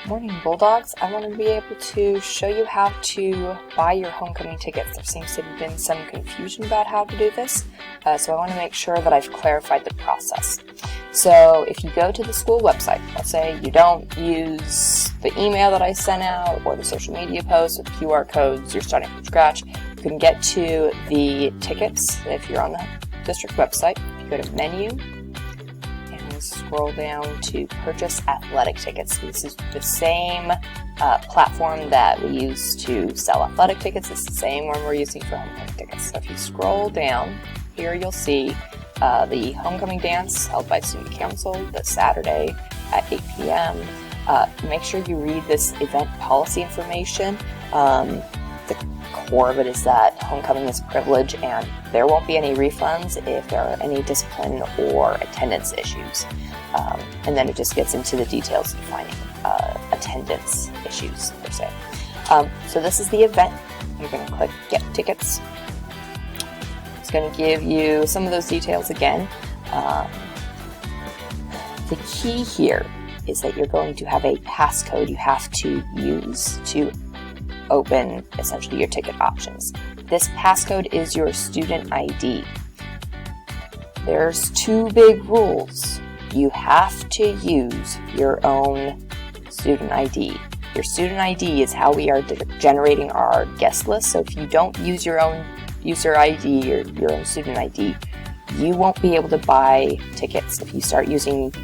Morning, Bulldogs. I want to be able to show you how to buy your homecoming tickets. There seems to have been some confusion about how to do this, so I want to make sure that I've clarified the process. So if you go to the school website, let's say you don't use the email that I sent out or the social media posts with QR codes, you're starting from scratch, you can get to the tickets if you're on the district website. If you go to menu, scroll down to purchase athletic tickets. This is the same platform that we use to sell athletic tickets. It's the same one we're using for homecoming tickets. So if you scroll down, here you'll see the homecoming dance held by student council this Saturday at 8 p.m. Make sure you read this event policy information. The core of it is that homecoming is a privilege and there won't be any refunds if there are any discipline or attendance issues. And then it just gets into the details defining attendance issues, per se. So this is the event. You're going to click Get Tickets. It's going to give you some of those details again. The key here is that you're going to have a passcode you have to use to open essentially your ticket options. This passcode is your student ID. There's two big rules. You have to use your own student ID. Your student ID is how we are generating our guest list. So if you don't use your own user ID or your own student ID, you won't be able to buy tickets. If you start using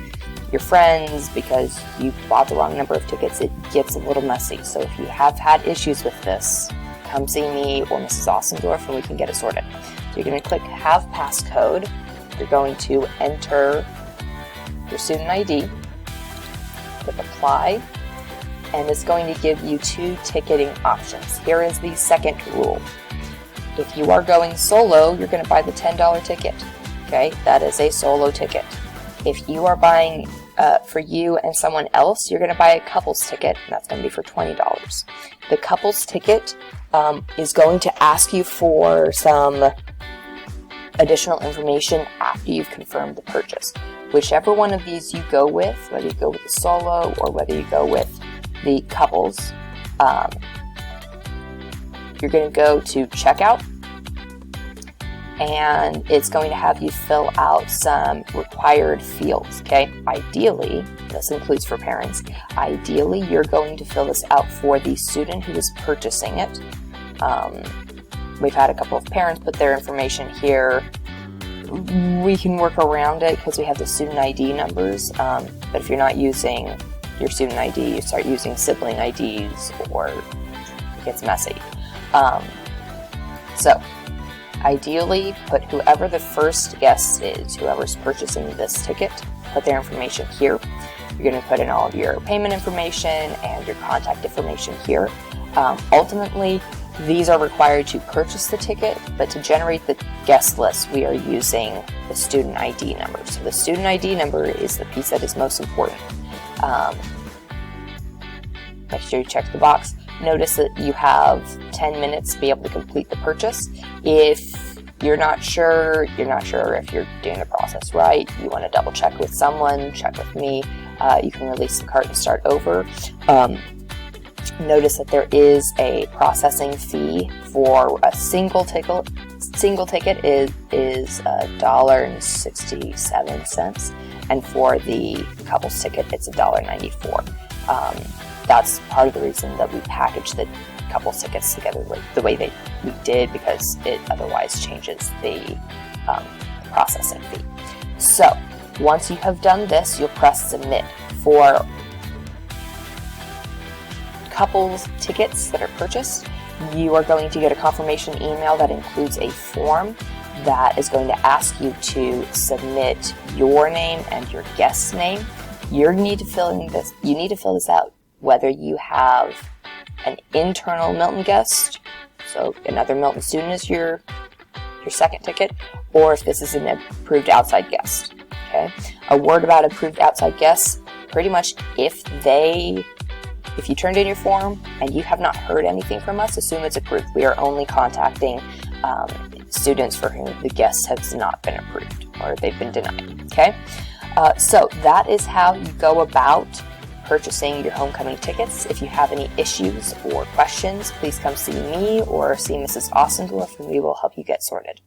your friends because you bought the wrong number of tickets, it gets a little messy. So if you have had issues with this, come see me or Mrs. Ostendorf and we can get it sorted. So you're going to click Have Passcode. You're going to enter your student ID, click Apply, and it's going to give you two ticketing options. Here is the second rule. If you are going solo, you're going to buy the $10 ticket. Okay, that is a solo ticket. If you are buying for you and someone else, you're going to buy a couples ticket, and that's going to be for $20. The couples ticket is going to ask you for some additional information after you've confirmed the purchase. Whichever one of these you go with, whether you go with the solo or whether you go with the couples, you're going to go to checkout, and it's going to have you fill out some required fields, okay? Ideally, this includes for parents, ideally you're going to fill this out for the student who is purchasing it. We've had a couple of parents put their information here. We can work around it because we have the student ID numbers, but if you're not using your student ID, you start using sibling IDs or it gets messy. So ideally, put whoever the first guest is, whoever's purchasing this ticket, put their information here. You're going to put in all of your payment information and your contact information here. Ultimately, these are required to purchase the ticket, but to generate the guest list, we are using the student ID number. So the student ID number is the piece that is most important. Make sure you check the box. Notice that you have 10 minutes to be able to complete the purchase. If you're not sure if you're doing the process right, you want to double check with someone, check with me, you can release the cart and start over. Notice that there is a processing fee for a single ticket. Single ticket is $1.67, and for the couples ticket, it's $1.94. That's part of the reason that we packaged the couples tickets together the way we did, because it otherwise changes the processing fee. So once you have done this, you'll press submit. For couples tickets that are purchased, you are going to get a confirmation email that includes a form that is going to ask you to submit your name and your guest's name. You need to fill this out whether you have an internal Milton guest, so another Milton student is your second ticket, or if this is an approved outside guest. Okay. A word about approved outside guests: pretty much if you turned in your form and you have not heard anything from us, assume it's approved. We are only contacting students for whom the guest has not been approved or they've been denied. Okay. So that is how you go about purchasing your homecoming tickets. If you have any issues or questions, please come see me or see Mrs. Ostendorf and we will help you get sorted.